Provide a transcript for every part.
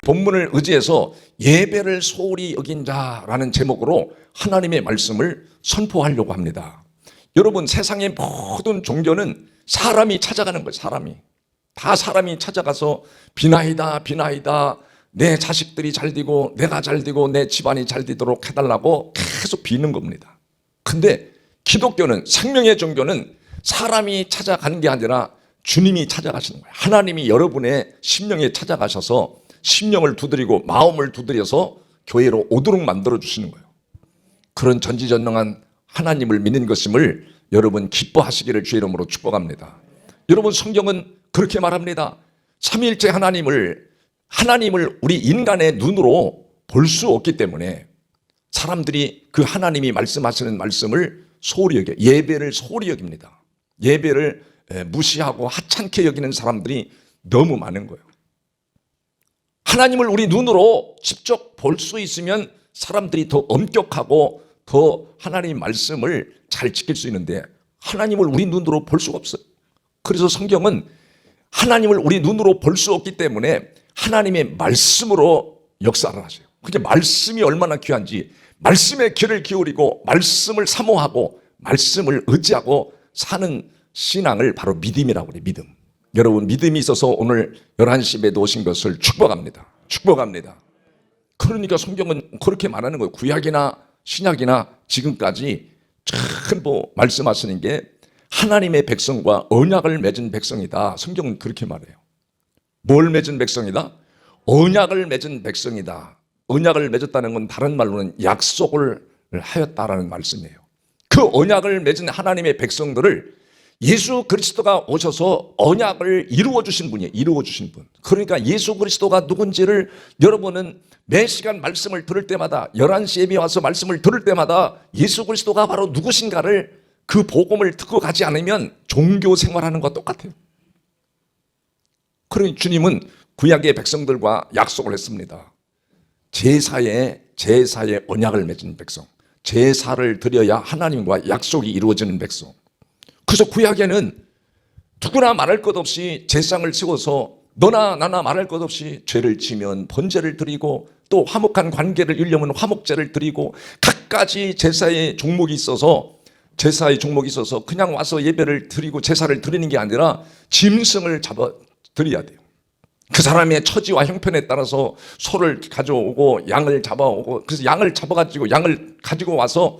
본문을 의지해서 예배를 소홀히 여긴 자라는 제목으로 하나님의 말씀을 선포하려고 합니다. 여러분, 세상의 모든 종교는 사람이 찾아가는 거예요. 사람이 찾아가서 비나이다 내 자식들이 잘 되고 내가 잘 되고 내 집안이 잘 되도록 해달라고 계속 비는 겁니다. 근데 기독교는, 생명의 종교는 사람이 찾아가는 게 아니라 주님이 찾아가시는 거예요. 하나님이 여러분의 심령에 찾아가셔서 심령을 두드리고 마음을 두드려서 교회로 오도록 만들어 주시는 거예요. 그런 전지전능한 하나님을 믿는 것임을 여러분 기뻐하시기를 주의 이름으로 축복합니다. 여러분, 성경은 그렇게 말합니다. 삼위일체 하나님을 우리 인간의 눈으로 볼 수 없기 때문에 사람들이 그 하나님이 말씀하시는 말씀을 소홀히 여겨, 예배를 소홀히 여깁니다. 예배를 무시하고 하찮게 여기는 사람들이 너무 많은 거예요. 하나님을 우리 눈으로 직접 볼 수 있으면 사람들이 더 엄격하고 더 하나님의 말씀을 잘 지킬 수 있는데 하나님을 우리 눈으로 볼 수가 없어요. 그래서 성경은 하나님을 우리 눈으로 볼 수 없기 때문에 하나님의 말씀으로 역사를 하세요. 그게 말씀이 얼마나 귀한지, 말씀에 귀를 기울이고 말씀을 사모하고 말씀을 의지하고 사는 신앙을 바로 믿음이라고 그래요. 믿음. 여러분, 믿음이 있어서 오늘 11시 예배도 오신 것을 축복합니다. 그러니까 성경은 그렇게 말하는 거예요. 구약이나 신약이나 지금까지 전부 말씀하시는 게 하나님의 백성과 언약을 맺은 백성이다. 성경은 그렇게 말해요. 뭘 맺은 백성이다? 언약을 맺은 백성이다. 언약을 맺었다는 건 다른 말로는 약속을 하였다라는 말씀이에요. 그 언약을 맺은 하나님의 백성들을 예수 그리스도가 오셔서 언약을 이루어 주신 분이에요. 이루어 주신 분. 그러니까 예수 그리스도가 누군지를 여러분은 매 시간 말씀을 들을 때마다, 11시 예배 와서 말씀을 들을 때마다 예수 그리스도가 바로 누구신가를, 그 복음을 듣고 가지 않으면 종교 생활하는 것과 똑같아요. 그러니 주님은 구약의 백성들과 약속을 했습니다. 제사의 언약을 맺은 백성, 제사를 드려야 하나님과 약속이 이루어지는 백성. 그래서 구약에는 누구나 말할 것 없이 제상을 세워서 너나 나나 말할 것 없이 죄를 지면 번제를 드리고 또 화목한 관계를 이루려면 화목제를 드리고 각가지 제사의 종목이 있어서 그냥 와서 예배를 드리고 제사를 드리는 게 아니라 짐승을 잡아 드려야 돼요. 그 사람의 처지와 형편에 따라서 소를 가져오고 양을 잡아오고, 그래서 양을 가지고 와서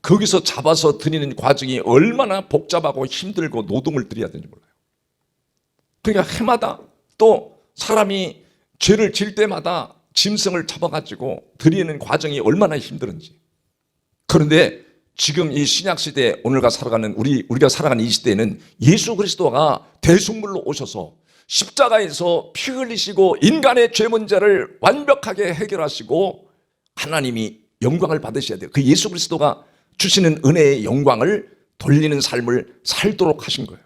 거기서 잡아서 드리는 과정이 얼마나 복잡하고 힘들고 노동을 들여야 되는지 몰라요. 그러니까 해마다 또 사람이 죄를 질 때마다 짐승을 잡아가지고 드리는 과정이 얼마나 힘든지. 그런데 지금 이 신약시대, 우리가 살아가는 이 시대에는 예수 그리스도가 대속물로 오셔서 십자가에서 피 흘리시고 인간의 죄 문제를 완벽하게 해결하시고 하나님이 영광을 받으셔야 돼요. 그 예수 그리스도가 주시는 은혜의 영광을 돌리는 삶을 살도록 하신 거예요.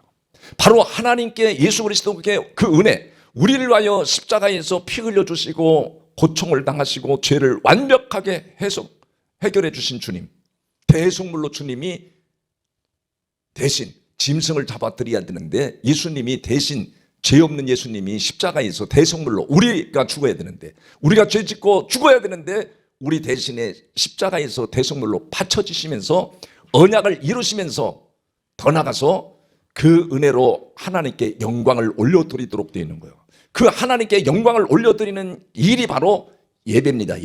바로 하나님께, 예수 그리스도께 그 은혜, 우리를 위하여 십자가에서 피 흘려주시고 고통을 당하시고 죄를 완벽하게 해결해 주신 주님, 대속물로 주님이 대신 짐승을 잡아드려야 되는데 예수님이 대신, 죄 없는 예수님이 십자가에서 대속물로, 우리가 죽어야 되는데, 우리가 죄 짓고 죽어야 되는데 우리 대신에 십자가에서 대속물로 바쳐지시면서 언약을 이루시면서 더 나가서 그 은혜로 하나님께 영광을 올려드리도록 되어 있는 거예요. 그 하나님께 영광을 올려드리는 일이 바로 예배입니다.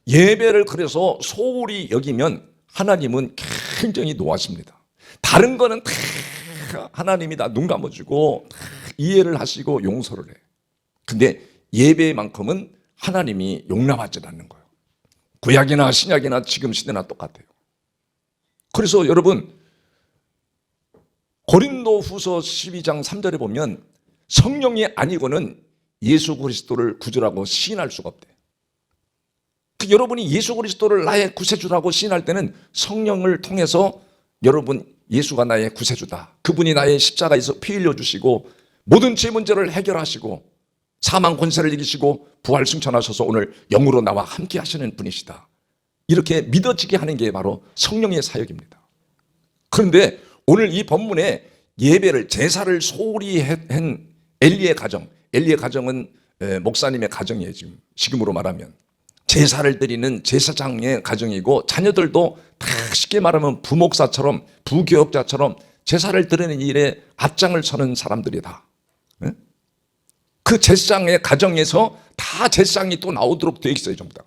예배를 그래서 소홀히 여기면 하나님은 굉장히 노하십니다. 다른 거는 다 하나님이 다 눈 감아주고 다 이해를 하시고 용서를 해요. 근데 예배만큼은 하나님이 용납하지 않는 거예요. 구약이나 신약이나 지금 시대나 똑같아요. 그래서 여러분, 고린도후서 12장 3절에 보면 성령이 아니고는 예수 그리스도를 구주라고 시인할 수가 없대요. 여러분이 예수 그리스도를 나의 구세주라고 시인할 때는 성령을 통해서 여러분, 예수가 나의 구세주다, 그분이 나의 십자가에서 피 흘려주시고 모든 죄 문제를 해결하시고 사망 권세를 이기시고 부활 승천하셔서 오늘 영으로 나와 함께 하시는 분이시다, 이렇게 믿어지게 하는 게 바로 성령의 사역입니다. 그런데 오늘 이 본문에 예배를, 제사를 소홀히 한 엘리의 가정은 목사님의 가정이에요. 지금으로 말하면 제사를 드리는 제사장의 가정이고, 자녀들도 다 쉽게 말하면 부목사처럼 부교역자처럼 제사를 드리는 일에 앞장을 서는 사람들이다. 그 제사장의 가정에서 다 제사장이 또 나오도록 되어 있어요, 전부 다.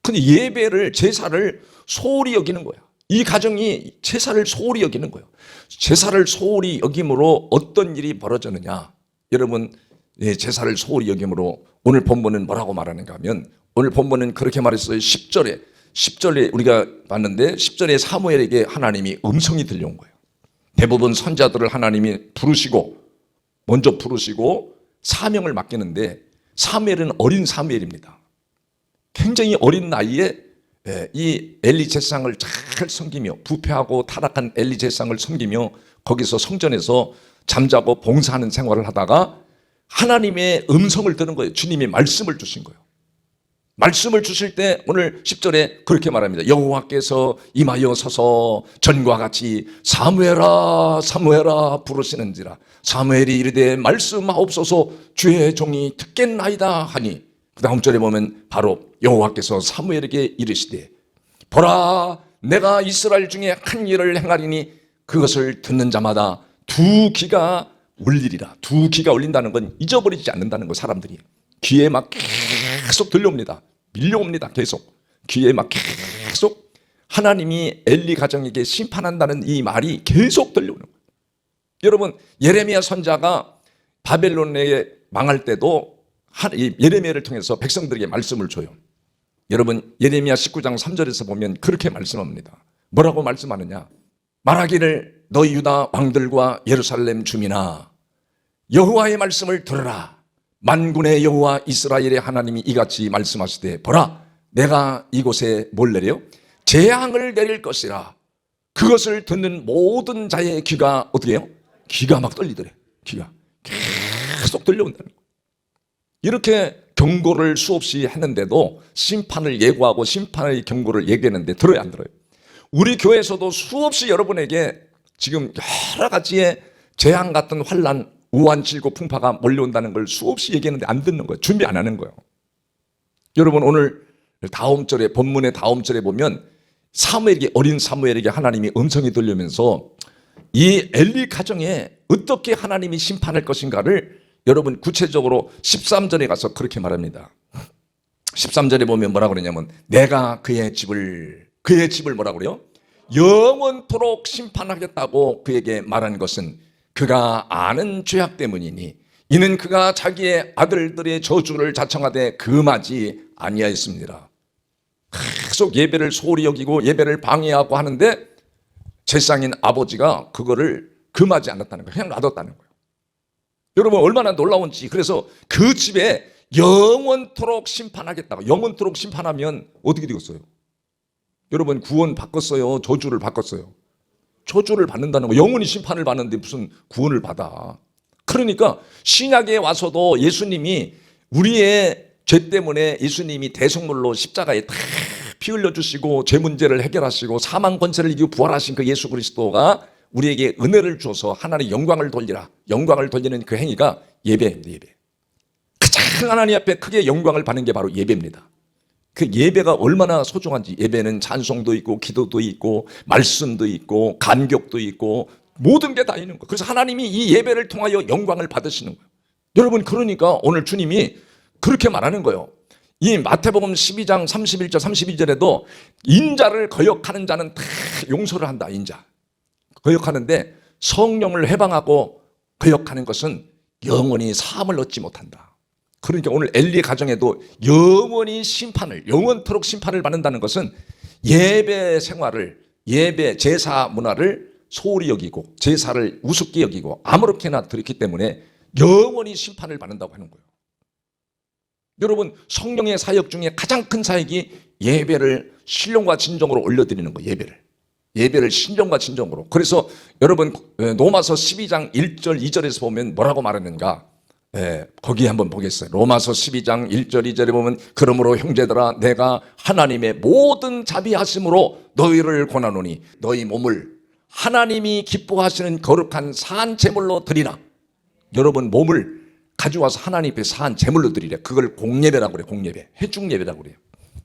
근데 예배를, 제사를 소홀히 여기는 거야. 이 가정이 제사를 소홀히 여기는 거예요. 제사를 소홀히 여김으로 어떤 일이 벌어졌느냐? 여러분, 제사를 소홀히 여김으로 오늘 본문은 뭐라고 말하는가 하면, 오늘 본문은 그렇게 말했어요. 10절에 우리가 봤는데 10절에 사무엘에게 하나님이 음성이 들려온 거예요. 대부분 선자들을 하나님이 먼저 부르시고 사명을 맡기는데, 사무엘은 어린 사무엘입니다. 굉장히 어린 나이에 이 엘리 제사장을 잘 섬기며, 부패하고 타락한 엘리 제사장을 섬기며 거기서 성전에서 잠자고 봉사하는 생활을 하다가 하나님의 음성을 들은 거예요. 주님이 말씀을 주신 거예요. 말씀을 주실 때 오늘 10절에 그렇게 말합니다. 여호와께서 임하여 서서 전과 같이 사무엘아 사무엘아 부르시는지라. 사무엘이 이르되 말씀하옵소서 주의 종이 듣겠나이다 하니, 그 다음 절에 보면 바로 여호와께서 사무엘에게 이르시되 보라 내가 이스라엘 중에 한 일을 행하리니 그것을 듣는 자마다 두 귀가 울리리라. 두 귀가 울린다는 건 잊어버리지 않는다는 거. 사람들이 귀에 막 계속 들려옵니다. 밀려옵니다. 계속 귀에 막 계속 하나님이 엘리 가정에게 심판한다는 이 말이 계속 들려오는 거예요. 여러분, 예레미야 선자가 바벨론에 망할 때도 예레미야를 통해서 백성들에게 말씀을 줘요. 여러분, 예레미야 19장 3절에서 보면 그렇게 말씀합니다. 뭐라고 말씀하느냐? 말하기를 너희 유다 왕들과 예루살렘 주민아, 여호와의 말씀을 들으라. 만군의 여호와 이스라엘의 하나님이 이같이 말씀하시되 보라 내가 이곳에 뭘 내려요? 재앙을 내릴 것이라. 그것을 듣는 모든 자의 귀가 어떻게 해요? 귀가 막 떨리더래. 귀가 계속 들려온다는 거예요. 이렇게 경고를 수없이 했는데도 심판을 예고하고 심판의 경고를 얘기했는데 들어요, 안 들어요? 우리 교회에서도 수없이 여러분에게 지금 여러 가지의 재앙 같은 환난, 우환질고 풍파가 몰려온다는 걸 수없이 얘기했는데 안 듣는 거예요. 준비 안 하는 거예요. 여러분, 오늘 다음 절에, 본문의 다음 절에 보면 사무엘에게, 어린 사무엘에게 하나님이 음성이 들리면서 이 엘리 가정에 어떻게 하나님이 심판할 것인가를 여러분 구체적으로 13절에 가서 그렇게 말합니다. 13절에 보면 뭐라고 그러냐면 내가 그의 집을 뭐라고 그래요? 영원토록 심판하겠다고 그에게 말한 것은 그가 아는 죄악 때문이니 이는 그가 자기의 아들들의 저주를 자청하되 금하지 아니하였습니다. 계속 예배를 소홀히 여기고 예배를 방해하고 하는데 제사장인 아버지가 그거를 금하지 않았다는 거예요. 그냥 놔뒀다는 거예요. 여러분, 얼마나 놀라운지. 그래서 그 집에 영원토록 심판하겠다고. 영원토록 심판하면 어떻게 되겠어요? 여러분, 구원 바꿨어요? 저주를 바꿨어요? 저주를 받는다는 거. 영원히 심판을 받는데 무슨 구원을 받아. 그러니까 신약에 와서도 예수님이 우리의 죄 때문에 예수님이 대속물로 십자가에 다 피 흘려주시고 죄 문제를 해결하시고 사망 권세를 이기고 부활하신 그 예수 그리스도가 우리에게 은혜를 주어서 하나님의 영광을 돌리라. 영광을 돌리는 그 행위가 예배입니다. 예배. 가장 하나님 앞에 크게 영광을 받는 게 바로 예배입니다. 그 예배가 얼마나 소중한지. 예배는 찬송도 있고 기도도 있고 말씀도 있고 감격도 있고 모든 게 다 있는 거예요. 그래서 하나님이 이 예배를 통하여 영광을 받으시는 거예요. 여러분, 그러니까 오늘 주님이 그렇게 말하는 거예요. 이 마태복음 12장 31절 32절에도 인자를 거역하는 자는 다 용서를 한다. 인자 거역하는데 성령을 해방하고 거역하는 것은 영원히 사함을 얻지 못한다. 그러니까 오늘 엘리 가정에도 영원히 영원토록 심판을 받는다는 것은 예배 생활을, 예배 제사 문화를 소홀히 여기고 제사를 우습게 여기고 아무렇게나 드렸기 때문에 영원히 심판을 받는다고 하는 거예요. 여러분, 성령의 사역 중에 가장 큰 사역이 예배를 신령과 진정으로 올려드리는 거예요. 예배를 신령과 진정으로. 그래서 여러분, 로마서 12장 1절 2절에서 보면 뭐라고 말하는가? 거기 한번 보겠어요. 로마서 12장 1절 2절에 보면 그러므로 형제들아 내가 하나님의 모든 자비하심으로 너희를 권하노니 너희 몸을 하나님이 기뻐하시는 거룩한 산 제물로 드리라. 여러분, 몸을 가져와서 하나님 앞에 산 제물로 드리래. 그걸 공예배라고 그래. 공예배, 회중예배라고 그래요.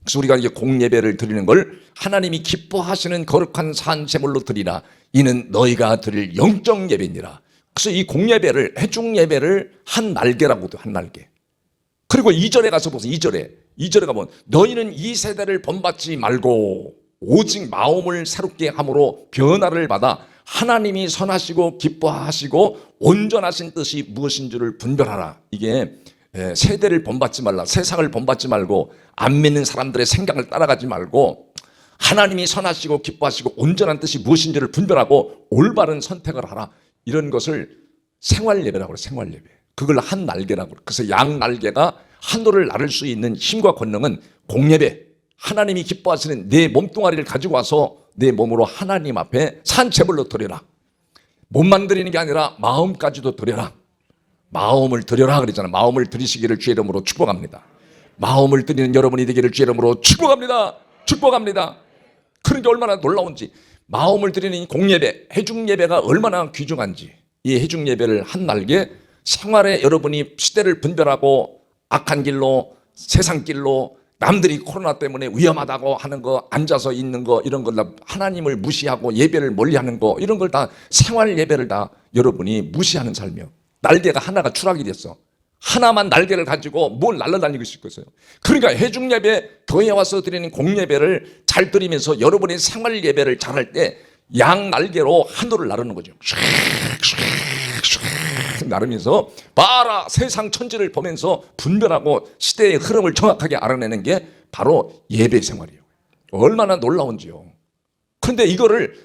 그래서 우리가 이게 공예배를 드리는 걸 하나님이 기뻐하시는 거룩한 산 제물로 드리라. 이는 너희가 드릴 영적 예배니라. 그래서 이 공예배를, 회중예배를 한 날개라고 해요. 한 날개. 그리고 2절에 가서 보세요. 2절에 가면 너희는 이 세대를 본받지 말고 오직 마음을 새롭게 함으로 변화를 받아 하나님이 선하시고 기뻐하시고 온전하신 뜻이 무엇인 줄을 분별하라. 이게 세대를 본받지 말라. 세상을 본받지 말고 안 믿는 사람들의 생각을 따라가지 말고 하나님이 선하시고 기뻐하시고 온전한 뜻이 무엇인지를 분별하고 올바른 선택을 하라. 이런 것을 생활예배라고 그래요. 생활예배. 그걸 한 날개라고 그래요. 그래서 양 날개가 하늘을 나를 수 있는 힘과 권능은 공예배. 하나님이 기뻐하시는 내 몸뚱아리를 가지고 와서 내 몸으로 하나님 앞에 산 제물로 드려라. 몸만 드리는 게 아니라 마음까지도 드려라. 마음을 드려라 그러잖아. 마음을 드리시기를 주의 이름으로 축복합니다. 마음을 드리는 여러분이 되기를 주의 이름으로 축복합니다. 축복합니다. 그런 게 얼마나 놀라운지. 마음을 드리는 공예배, 회중예배가 얼마나 귀중한지. 이 회중예배를 한 날개 생활에 여러분이 시대를 분별하고 악한 길로, 세상 길로, 남들이 코로나 때문에 위험하다고 하는 거, 앉아서 있는 거, 이런 걸 다 하나님을 무시하고 예배를 멀리하는 거, 이런 걸 다 생활 예배를 다 여러분이 무시하는 삶이요. 날개가 하나가 추락이 됐어. 하나만 날개를 가지고 뭘 날아다니고 싶겠어요. 그러니까 회중 예배, 교회에 와서 드리는 공예배를 잘 드리면서 여러분의 생활 예배를 잘할 때 양 날개로 하늘을 나르는 거죠. 나르면서 봐라, 세상 천지를 보면서 분별하고 시대의 흐름을 정확하게 알아내는 게 바로 예배 생활이에요. 얼마나 놀라운지요. 그런데 이거를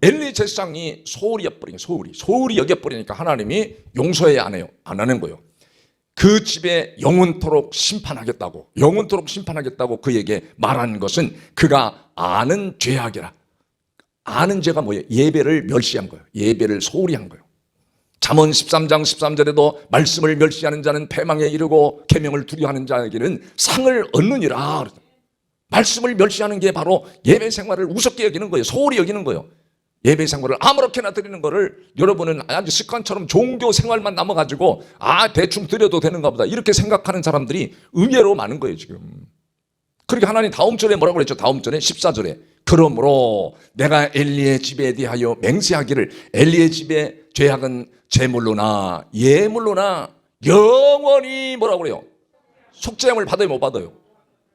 엘리 제사장이 소홀히 여겨버리니까 소홀히 여겨버리니까 하나님이 용서해 안 해요. 안 하는 거예요. 그 집에 영원토록 심판하겠다고 그에게 말한 것은 그가 아는 죄악이라. 아는 죄가 뭐예요? 예배를 멸시한 거예요. 예배를 소홀히 한 거예요. 잠언 13장 13절에도 말씀을 멸시하는 자는 패망에 이르고 계명을 두려워하는 자에게는 상을 얻느니라. 말씀을 멸시하는 게 바로 예배 생활을 우습게 여기는 거예요. 소홀히 여기는 거예요. 예배 생활을 아무렇게나 드리는 거를 여러분은 아주 습관처럼 종교 생활만 남아가지고 대충 드려도 되는가 보다 이렇게 생각하는 사람들이 의외로 많은 거예요 지금. 그러니까 하나님 다음 절에 뭐라고 그랬죠? 다음 절에 14절에 그러므로 내가 엘리의 집에 대하여 맹세하기를 엘리의 집의 죄악은 제물로나 예물로나 영원히 뭐라고 그래요? 속죄함을 받아요 못 받아요?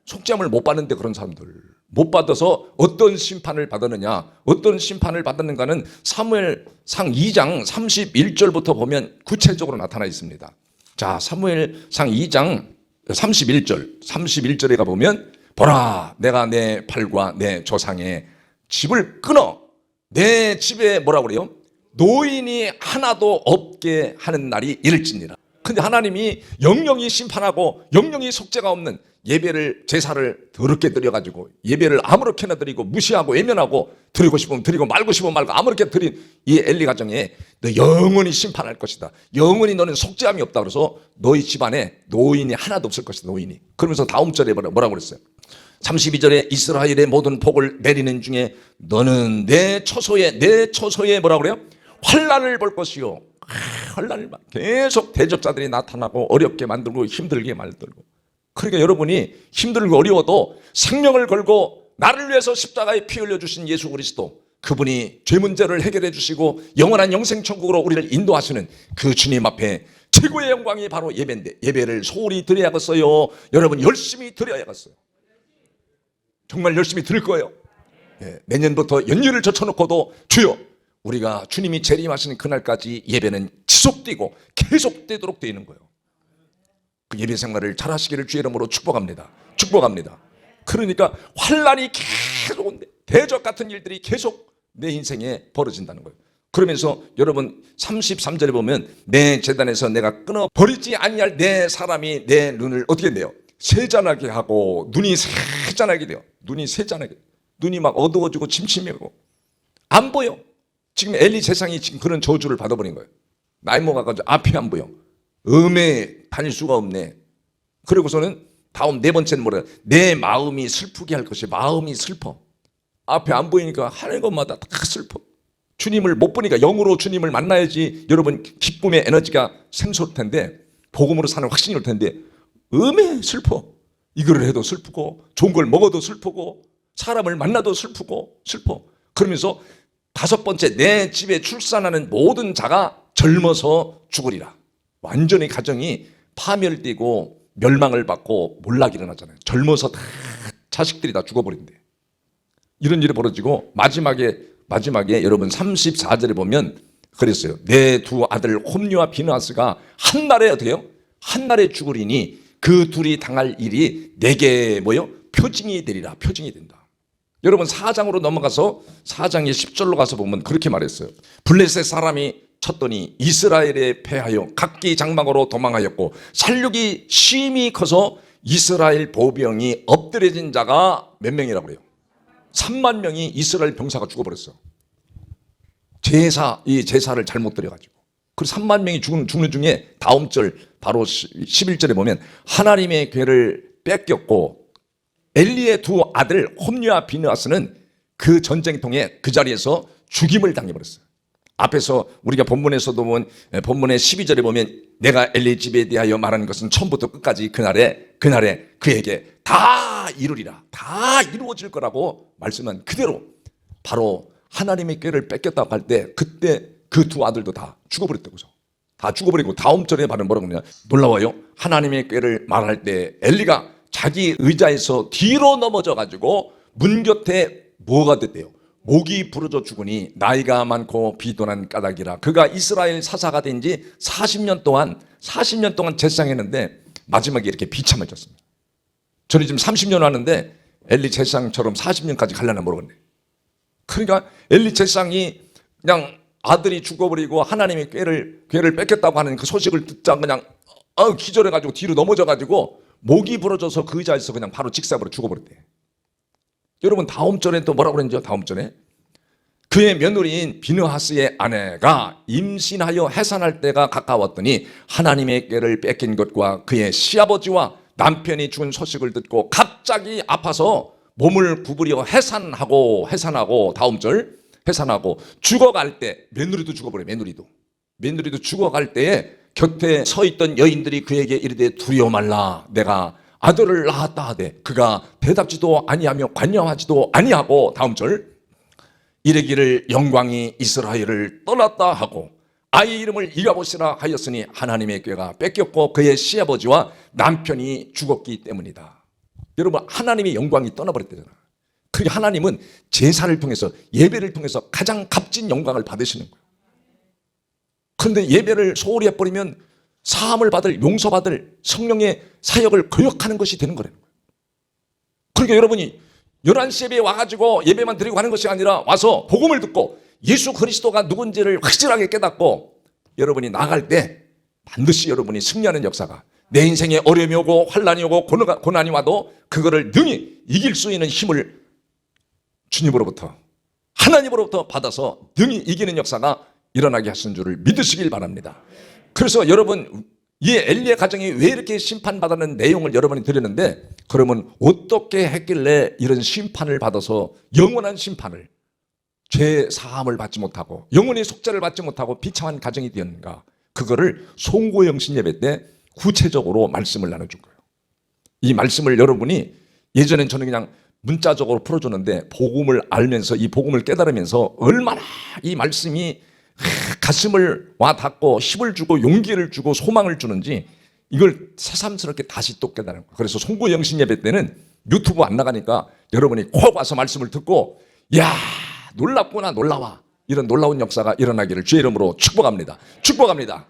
속죄함을 못 받는데 그런 사람들 못 받아서 어떤 심판을 받았느냐, 어떤 심판을 받았는가는 사무엘상 2장 31절부터 보면 구체적으로 나타나 있습니다. 자, 사무엘상 2장 31절에 가보면 보라, 내가 내 팔과 내 조상의 집을 끊어 내 집에 뭐라고 그래요? 노인이 하나도 없게 하는 날이 이를지니라. 근데 하나님이 영영이 심판하고 영영이 속죄가 없는 예배를, 제사를 더럽게 드려가지고 예배를 아무렇게나 드리고 무시하고 외면하고 드리고 싶으면 드리고 말고 싶으면 말고 아무렇게 드린 이 엘리 가정에 너 영원히 심판할 것이다. 영원히 너는 속죄함이 없다. 그래서 너희 집안에 노인이 하나도 없을 것이다. 노인이. 그러면서 다음 절에 뭐라고 그랬어요? 32절에 이스라엘의 모든 복을 내리는 중에 너는 내 처소에 뭐라고 그래요? 환난을 볼 것이요. 환난을 계속 대적자들이 나타나고 어렵게 만들고 힘들게 만들고. 그러니까 여러분이 힘들고 어려워도 생명을 걸고 나를 위해서 십자가에 피 흘려주신 예수 그리스도, 그분이 죄 문제를 해결해 주시고 영원한 영생천국으로 우리를 인도하시는 그 주님 앞에 최고의 영광이 바로 예배인데 예배를 소홀히 드려야겠어요? 여러분 열심히 드려야겠어요. 정말 열심히 드릴 거예요. 내년부터 연휴를 젖혀놓고도 주여 우리가 주님이 재림하시는 그날까지 예배는 지속되고 계속되도록 되어 있는 거예요. 그 예배 생활을 잘 하시기를 주의 이름으로 축복합니다. 축복합니다. 그러니까 환난이 계속 온대. 대적 같은 일들이 계속 내 인생에 벌어진다는 거예요. 그러면서 여러분 33절에 보면 내 제단에서 내가 끊어버리지 아니할 내 사람이 내 눈을 어떻게 해요? 세잔하게 하고 눈이 세잔하게 돼요. 눈이 막 어두워지고 침침하고 안 보여. 지금 엘리 세상이 지금 그런 저주를 받아버린 거예요. 나이 먹어가지고 앞이 안 보여. 음에 다닐 수가 없네. 그리고서는 다음 네 번째는 뭐래요? 내 마음이 슬프게 할 것이. 마음이 슬퍼. 앞에 안 보이니까 하는 것마다 다 슬퍼. 주님을 못 보니까 영으로 주님을 만나야지 여러분 기쁨의 에너지가 샘솟을 텐데 복음으로 사는 확신이 올 텐데 음에 슬퍼. 이거를 해도 슬프고 좋은 걸 먹어도 슬프고 사람을 만나도 슬프고 슬퍼. 그러면서 다섯 번째, 내 집에 출산하는 모든 자가 젊어서 죽으리라. 완전히 가정이 파멸되고 멸망을 받고 몰락이 일어나잖아요. 젊어서 다 자식들이 다 죽어버린대. 이런 일이 벌어지고 마지막에 여러분 34절에 보면 그랬어요. 내 두 아들 홈리와 비느하스가 한 날에 어떻게 해요? 한 날에 죽으리니 그 둘이 당할 일이 내게 뭐요? 표징이 되리라. 표징이 된다. 여러분 4장으로 넘어가서 4장의 10절로 가서 보면 그렇게 말했어요. 블레셋 사람이 쳤더니 이스라엘에 패하여 각기 장막으로 도망하였고 살육이 심히 커서 이스라엘 보병이 엎드려진 자가 몇 명이라고 그래요? 3만 명이 이스라엘 병사가 죽어버렸어. 이 제사를 잘못 드려가지고. 그 3만 명이 죽는 중에 다음 절 바로 11절에 보면 하나님의 궤를 뺏겼고 엘리의 두 아들 홈리와 비느하스는 그 전쟁통에 그 자리에서 죽임을 당해버렸어요. 앞에서 우리가 본문에서도 보면 본문의 12절에 보면 내가 엘리 집에 대하여 말하는 것은 처음부터 끝까지 그날에 그에게 다 이루리라. 다 이루어질 거라고 말씀한 그대로 바로 하나님의 궤를 뺏겼다고 할 때 그때 그 두 아들도 다 죽어버렸다고요. 다 죽어버리고 다음 절에 바로 뭐라고 하냐. 놀라워요. 하나님의 궤를 말할 때 엘리가 자기 의자에서 뒤로 넘어져 가지고 문 곁에 뭐가 됐대요? 목이 부러져 죽으니 나이가 많고 비도난 까닭이라. 그가 이스라엘 사사가 된 지 40년 동안 제사했는데 마지막에 이렇게 비참해졌습니다. 저는 지금 30년 하는데 엘리 제사장처럼 40년까지 가려나 모르겠네. 그러니까 엘리 제사장이 그냥 아들이 죽어버리고 하나님의 궤를 뺏겼다고 하는 그 소식을 듣자 그냥 기절해가지고 뒤로 넘어져가지고 목이 부러져서 그 의자에서 그냥 바로 직사으로 죽어버렸대. 여러분 다음 절에 또 뭐라고 그랬죠? 다음 절에 그의 며느리인 비느하스의 아내가 임신하여 해산할 때가 가까웠더니 하나님의 궤를 뺏긴 것과 그의 시아버지와 남편이 죽은 소식을 듣고 갑자기 아파서 몸을 구부려 해산하고 다음 절 해산하고 죽어갈 때 며느리도 죽어버려. 며느리도 죽어갈 때에 곁에 서 있던 여인들이 그에게 이르되 두려워 말라. 내가 아들을 낳았다 하되 그가 대답지도 아니하며 관여하지도 아니하고 다음 절 이르기를 영광이 이스라엘을 떠났다 하고 아이 이름을 이가봇이라 하였으니 하나님의 궤가 뺏겼고 그의 시아버지와 남편이 죽었기 때문이다. 여러분 하나님의 영광이 떠나버렸대잖아. 그게 하나님은 제사를 통해서 예배를 통해서 가장 값진 영광을 받으시는 거예요. 그런데 예배를 소홀히 해버리면 사함을 받을 용서받을 성령의 사역을 거역하는 것이 되는 거라는 거예요. 그러니까 여러분이 11시 예배에 와가지고 예배만 드리고 가는 것이 아니라 와서 복음을 듣고 예수 그리스도가 누군지를 확실하게 깨닫고 여러분이 나갈 때 반드시 여러분이 승리하는 역사가 내 인생에 어려움이 오고 환난이 오고 고난이 와도 그거를 능히 이길 수 있는 힘을 주님으로부터 하나님으로부터 받아서 능히 이기는 역사가 일어나게 하신 줄을 믿으시길 바랍니다. 그래서 여러분 이 엘리의 가정이 왜 이렇게 심판받았는 내용을 여러분이 들었는데 그러면 어떻게 했길래 이런 심판을 받아서 영원한 심판을 죄 사함을 받지 못하고 영원히 속죄를 받지 못하고 비참한 가정이 되었는가. 그거를 송구영신 예배 때 구체적으로 말씀을 나눠준 거예요. 이 말씀을 여러분이 예전엔 저는 그냥 문자적으로 풀어줬는데 복음을 알면서 이 복음을 깨달으면서 얼마나 이 말씀이 가슴을 와닿고 힘을 주고 용기를 주고 소망을 주는지 이걸 새삼스럽게 다시 또 깨달은 거예요. 그래서 송구영신 예배 때는 유튜브 안 나가니까 여러분이 꼭 와서 말씀을 듣고 야 놀랍구나 놀라워 이런 놀라운 역사가 일어나기를 주의 이름으로 축복합니다. 축복합니다.